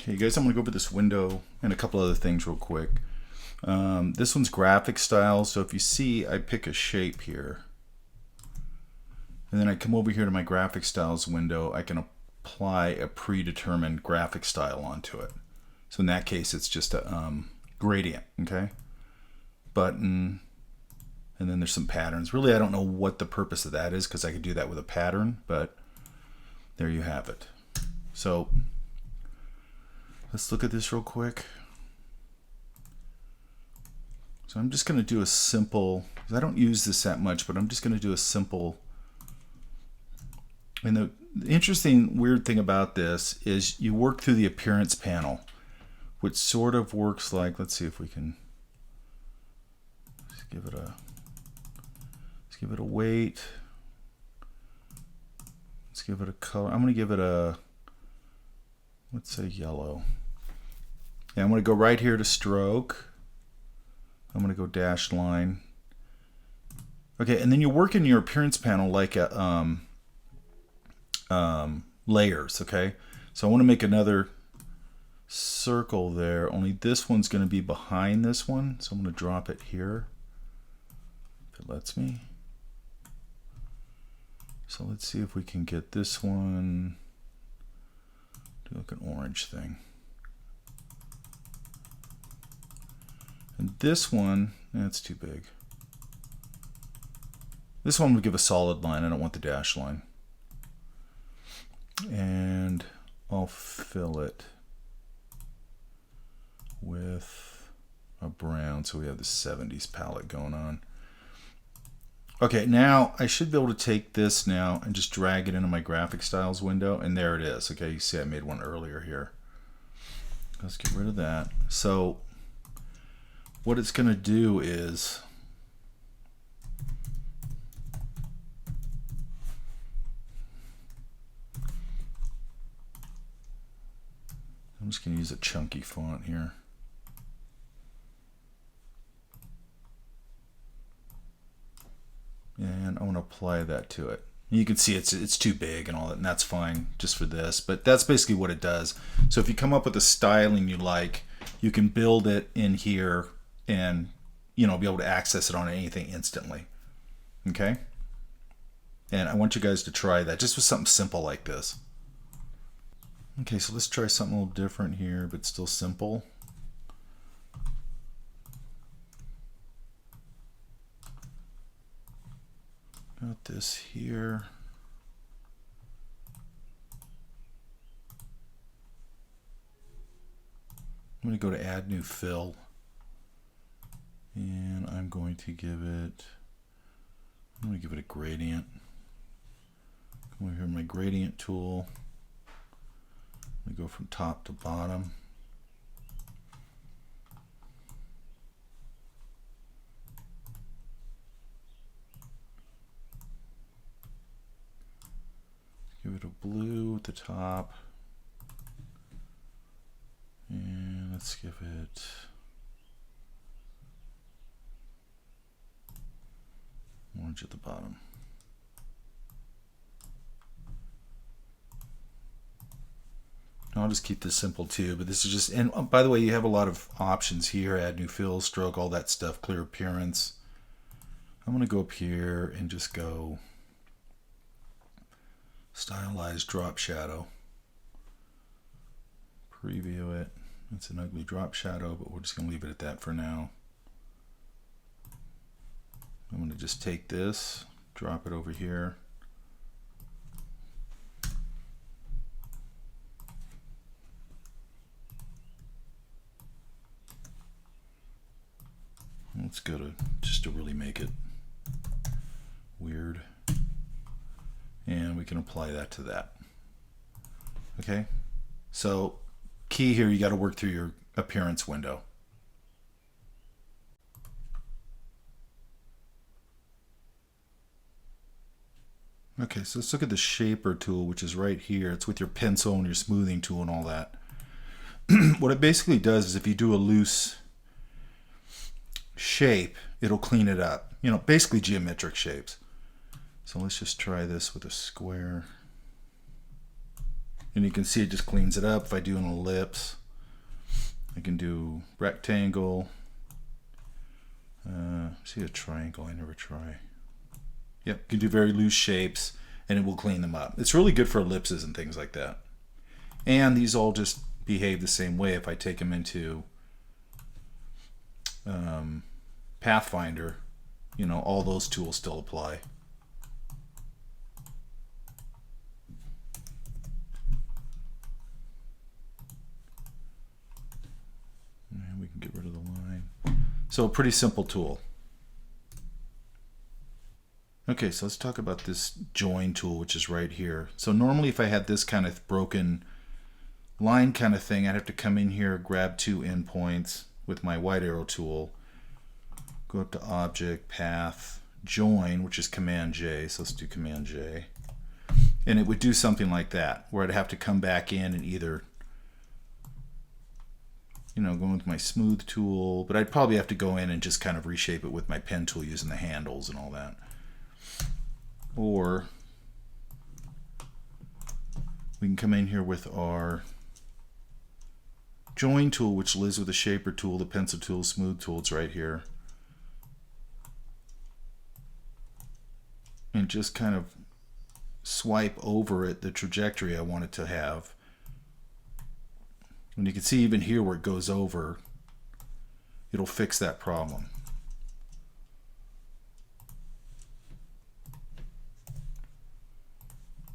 Okay, guys, I'm going to go over this window and a couple other things real quick. This one's graphic style, so if you see, I pick a shape here. And then I come over here to my graphic styles window. I can apply a predetermined graphic style onto it. So in that case, it's just a gradient, okay? Button, and then there's some patterns. Really, I don't know what the purpose of that is because I could do that with a pattern, but there you have it. So let's look at this real quick. So I'm just going to do a simple, I don't use this that much, but I'm just going to do a simple. And the interesting weird thing about this is you work through the appearance panel, which sort of works like, let's see if we can give it a weight. Let's give it a color. I'm going to give it a, let's say yellow. And I'm going to go right here to stroke. I'm going to go dashed line. Okay, and then you work in your appearance panel like a layers, okay? So I want to make another circle there, only this one's going to be behind this one. So I'm going to drop it here, if it lets me. So let's see if we can get this one, do like an orange thing. And this one, that's too big. This one would give a solid line. I don't want the dash line. And I'll fill it with a brown, so we have the 70s palette going on. Okay, now I should be able to take this now and just drag it into my graphic styles window, and there it is. Okay, you see I made one earlier here. Let's get rid of that. So what it's going to do is I'm just going to use a chunky font here. And I want to apply that to it. You can see it's too big and all that, and that's fine just for this, but that's basically what it does. So if you come up with a styling you like, you can build it in here and, you know, be able to access it on anything instantly. Okay? And I want you guys to try that just with something simple like this. Okay, so let's try something a little different here, but still simple. Got this here. I'm going to go to add new fill. And I'm going to give it a gradient. Come over here to my gradient tool. We go from top to bottom. Give it a blue at the top. And let's give it orange at the bottom. I'll just keep this simple too, but this is just, and by the way, you have a lot of options here, add new fill, stroke, all that stuff, clear appearance. I'm going to go up here and just go stylize drop shadow. Preview it. It's an ugly drop shadow, but we're just going to leave it at that for now. I'm going to just take this, drop it over here. Let's go to, just to really make it weird. And we can apply that to that. Okay? So, key here, you got to work through your appearance window. Okay, so let's look at the shaper tool, which is right here. It's with your pencil and your smoothing tool and all that. What it basically does is if you do a loose shape, it'll clean it up. You know, basically geometric shapes. So let's just try this with a square. And you can see it just cleans it up. If I do an ellipse, I can do rectangle. See a triangle, I never try. Yep, you can do very loose shapes and it will clean them up. It's really good for ellipses and things like that. And these all just behave the same way if I take them into Pathfinder. You know, all those tools still apply. And we can get rid of the line. So a pretty simple tool. Okay, so let's talk about this join tool, which is right here. So normally if I had this kind of broken line kind of thing, I'd have to come in here, grab two endpoints with my white arrow tool, go up to Object, Path, Join, which is Command J. So let's do Command J. And it would do something like that, where I'd have to come back in and either, you know, go with my smooth tool, but I'd probably have to go in and just kind of reshape it with my pen tool using the handles and all that. Or we can come in here with our join tool, which lives with the shaper tool, the pencil tool, smooth tool. It's right here. And just kind of swipe over it the trajectory I want it to have. And you can see even here where it goes over, it'll fix that problem.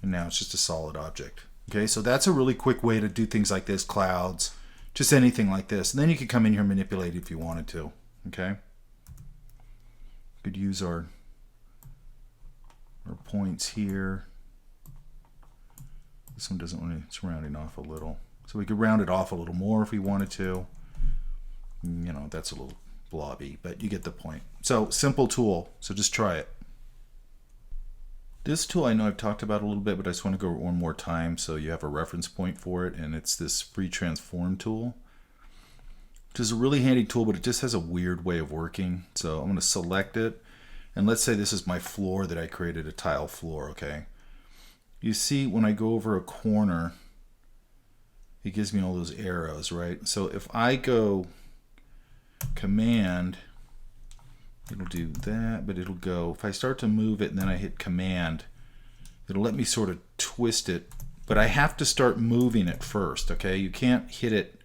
And now it's just a solid object. Okay, so that's a really quick way to do things like this, clouds, just anything like this. And then you could come in here and manipulate it if you wanted to. Okay, could use our points here. This one doesn't really, it's rounding off a little. So we could round it off a little more if we wanted to. You know, that's a little blobby, but you get the point. So simple tool, so just try it. This tool I know I've talked about a little bit, but I just want to go over it one more time so you have a reference point for it, and it's this free transform tool, which is a really handy tool, but it just has a weird way of working. So I'm going to select it, and let's say this is my floor that I created, a tile floor, okay? You see when I go over a corner, it gives me all those arrows, right? So if I go Command, it'll do that, but it'll go, if I start to move it and then I hit Command, it'll let me sort of twist it, but I have to start moving it first, okay? You can't hit it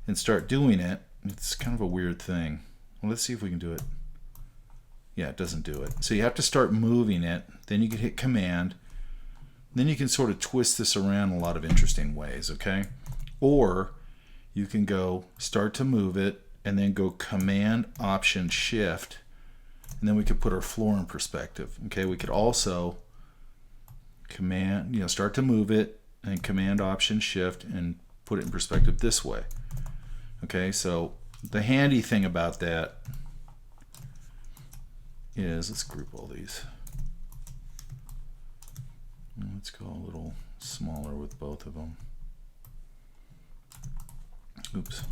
and start doing it. It's kind of a weird thing. Well, let's see if we can do it. Yeah, it doesn't do it. So you have to start moving it, then you can hit Command, then you can sort of twist this around in a lot of interesting ways, okay? Or you can go start to move it and then go Command, Option, Shift, and then we could put our floor in perspective. Okay, we could also Command, start to move it, and Command, Option, Shift, and put it in perspective this way. Okay, so the handy thing about that is, let's group all these. Let's go a little smaller with both of them. Oops.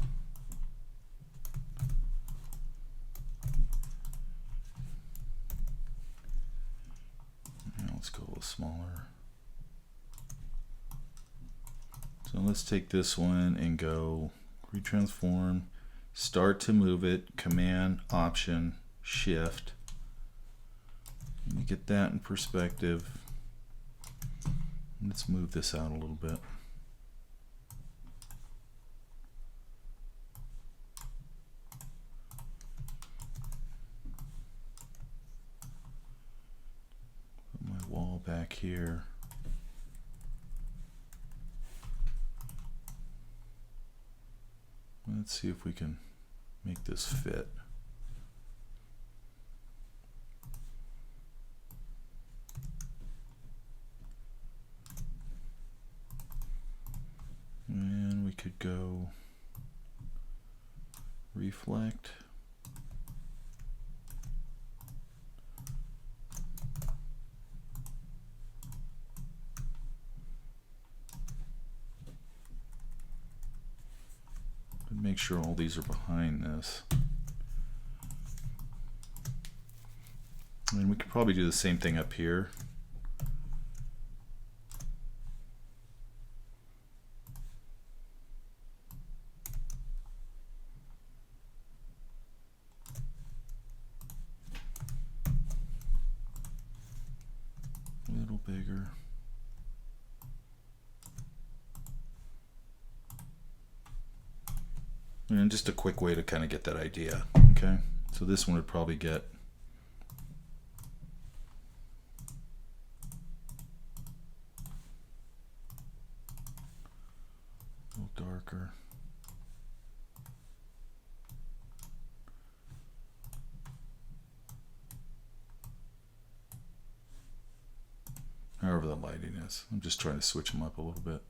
Let's go a little smaller. So let's take this one and go retransform, start to move it, Command, Option, Shift. And you get that in perspective. Let's move this out a little bit. Wall back here. Let's see if we can make this fit. And we could go reflect. Make sure all these are behind this. And we could probably do the same thing up here. little bigger. And just a quick way to kind of get that idea. Okay, so this one would probably get a little darker. However the lighting is. I'm just trying to switch them up a little bit.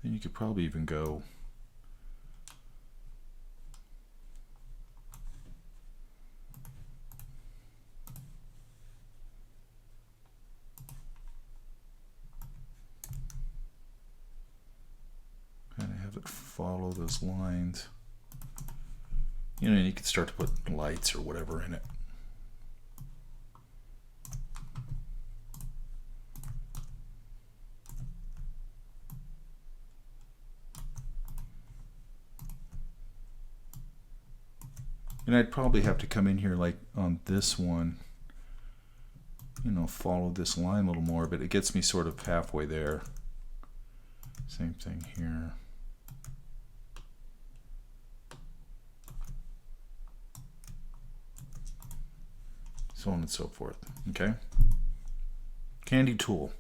And you could probably even go kind of have it follow those lines. You know, and you could start to put lights or whatever in it. And I'd probably have to come in here like on this one, you know, follow this line a little more, but it gets me sort of halfway there. Same thing here. So on and so forth. Okay. Candy tool.